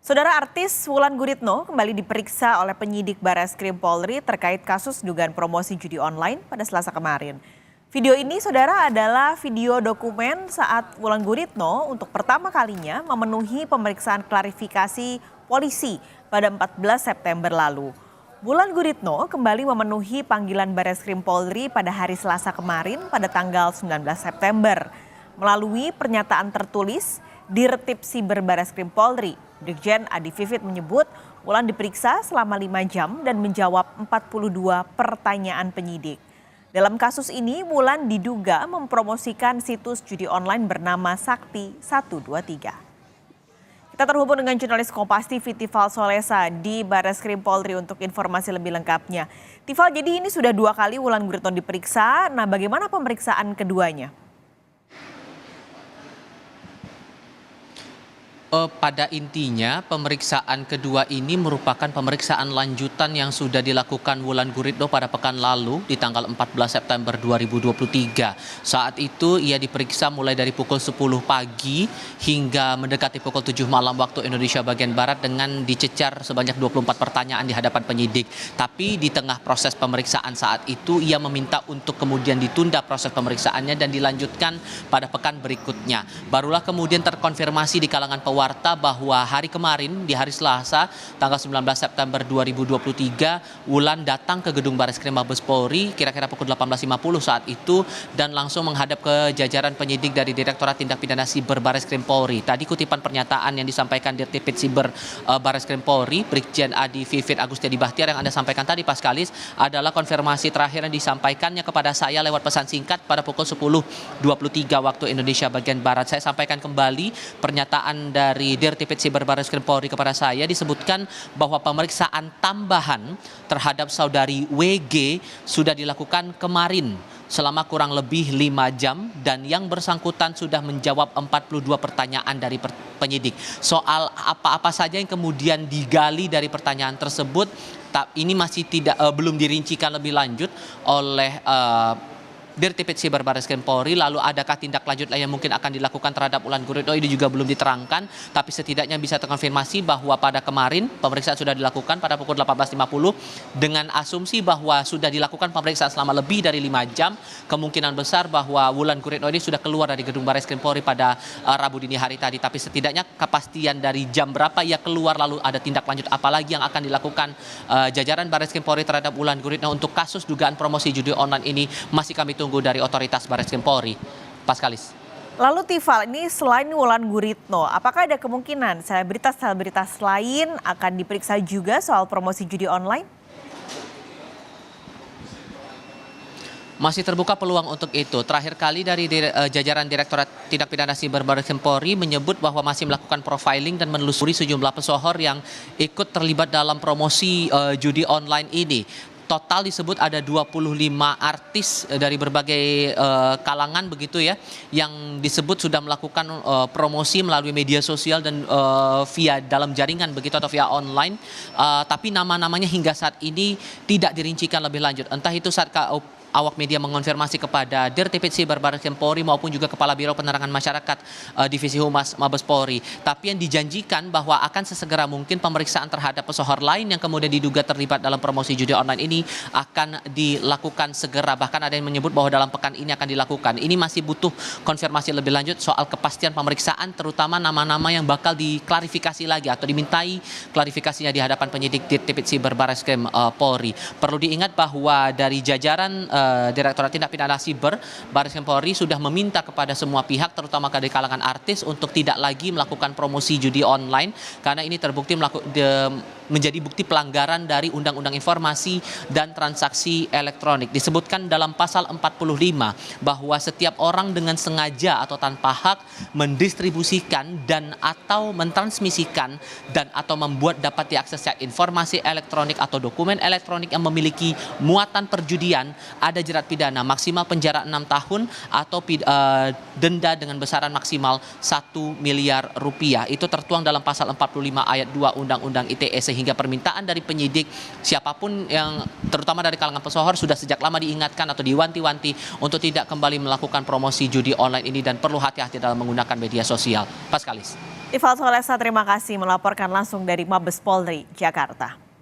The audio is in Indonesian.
Saudara artis Wulan Guritno kembali diperiksa oleh penyidik Barreskrim Polri terkait kasus dugaan promosi judi online pada Selasa kemarin. Video ini, saudara, adalah video dokumen saat Wulan Guritno untuk pertama kalinya memenuhi pemeriksaan klarifikasi polisi pada 14 September lalu. Wulan Guritno kembali memenuhi panggilan Barreskrim Polri pada hari Selasa kemarin pada tanggal 19 September. Melalui pernyataan tertulis, Dirtip Siber Barreskrim Polri, Brigjen Adi Vivit menyebut Wulan diperiksa selama 5 jam dan menjawab 42 pertanyaan penyidik. Dalam kasus ini, Wulan diduga mempromosikan situs judi online bernama Sakti 123. Kita terhubung dengan jurnalis Kompas TV Tifal Solesa di Barreskrim Polri untuk informasi lebih lengkapnya. Tifal, jadi ini sudah 2 kali Wulan Guritno diperiksa. Nah, bagaimana pemeriksaan keduanya? Pada intinya pemeriksaan kedua ini merupakan pemeriksaan lanjutan yang sudah dilakukan Wulan Guritno pada pekan lalu di tanggal 14 September 2023. Saat itu ia diperiksa mulai dari pukul 10 pagi hingga mendekati pukul 7 malam waktu Indonesia bagian Barat dengan dicecar sebanyak 24 pertanyaan di hadapan penyidik. Tapi di tengah proses pemeriksaan saat itu ia meminta untuk kemudian ditunda proses pemeriksaannya dan dilanjutkan pada pekan berikutnya. Barulah kemudian terkonfirmasi di kalangan pewarta bahwa hari kemarin di hari Selasa tanggal 19 September 2023 Wulan datang ke gedung Barreskrim Mabes Polri kira-kira pukul 18.50 saat itu dan langsung menghadap ke jajaran penyidik dari Direktorat Tindak Pidana Siber Barreskrim Polri. Tadi kutipan pernyataan yang disampaikan Dirtip Siber Barreskrim Polri Brigjen Adi Vivit Agustiadi Bahtiar yang Anda sampaikan tadi, Paskalis, adalah konfirmasi terakhir yang disampaikannya kepada saya lewat pesan singkat pada pukul 10.23 waktu Indonesia bagian Barat. Saya sampaikan kembali pernyataan dari Dirtip Siber Barreskrim Polri kepada saya, disebutkan bahwa pemeriksaan tambahan terhadap saudari WG sudah dilakukan kemarin selama kurang lebih 5 jam dan yang bersangkutan sudah menjawab 42 pertanyaan dari penyidik. Soal apa-apa saja yang kemudian digali dari pertanyaan tersebut, ini masih belum dirincikan lebih lanjut oleh Dirtip Siber Barreskrim Polri. Lalu adakah tindak lanjut lain yang mungkin akan dilakukan terhadap Wulan Guritno, ini juga belum diterangkan, tapi setidaknya bisa terkonfirmasi bahwa pada kemarin pemeriksaan sudah dilakukan pada pukul 18.50 dengan asumsi bahwa sudah dilakukan pemeriksaan selama lebih dari 5 jam. Kemungkinan besar bahwa Wulan Guritno ini sudah keluar dari gedung Barreskrim Polri pada Rabu dini hari tadi, tapi setidaknya kepastian dari jam berapa ia keluar lalu ada tindak lanjut apa lagi yang akan dilakukan jajaran Barreskrim Polri terhadap Wulan Guritno untuk kasus dugaan promosi judi online ini masih kami tunggu dari otoritas Barreskrim Polri. Paskalis. Lalu Tifal, ini selain Wulan Guritno, apakah ada kemungkinan selebritas lain akan diperiksa juga soal promosi judi online? Masih terbuka peluang untuk itu. Terakhir kali dari jajaran Direktorat Tindak Pidana Siber Barreskrim Polri menyebut bahwa masih melakukan profiling dan menelusuri sejumlah pesohor yang ikut terlibat dalam promosi judi online ini. Total disebut ada 25 artis dari berbagai kalangan begitu ya, yang disebut sudah melakukan promosi melalui media sosial dan via dalam jaringan begitu atau via online. Tapi nama-namanya hingga saat ini tidak dirincikan lebih lanjut. Entah itu saat awak media mengonfirmasi kepada Dirtip Siber Barreskrim Polri maupun juga Kepala Biro Penerangan Masyarakat Divisi Humas Mabes Polri. Tapi yang dijanjikan bahwa akan sesegera mungkin pemeriksaan terhadap pesohor lain yang kemudian diduga terlibat dalam promosi judi online ini akan dilakukan segera. Bahkan ada yang menyebut bahwa dalam pekan ini akan dilakukan. Ini masih butuh konfirmasi lebih lanjut soal kepastian pemeriksaan, terutama nama-nama yang bakal diklarifikasi lagi atau dimintai klarifikasinya di hadapan penyidik Dirtip Siber Barreskrim Polri. Perlu diingat bahwa dari jajaran Direktorat Tindak Pidana Siber Barreskrim Polri sudah meminta kepada semua pihak, terutama dari kalangan artis, untuk tidak lagi melakukan promosi judi online karena ini terbukti menjadi bukti pelanggaran dari Undang-Undang Informasi dan Transaksi Elektronik. Disebutkan dalam pasal 45 bahwa setiap orang dengan sengaja atau tanpa hak mendistribusikan dan atau mentransmisikan dan atau membuat dapat diaksesnya informasi elektronik atau dokumen elektronik yang memiliki muatan perjudian, ada jerat pidana maksimal penjara 6 tahun atau denda dengan besaran maksimal 1 miliar rupiah. Itu tertuang dalam pasal 45 ayat 2 Undang-Undang ITE, sehingga permintaan dari penyidik siapapun yang terutama dari kalangan pesohor sudah sejak lama diingatkan atau diwanti-wanti untuk tidak kembali melakukan promosi judi online ini dan perlu hati-hati dalam menggunakan media sosial. Paskalis. Ival Solesa, terima kasih melaporkan langsung dari Mabes Polri, Jakarta.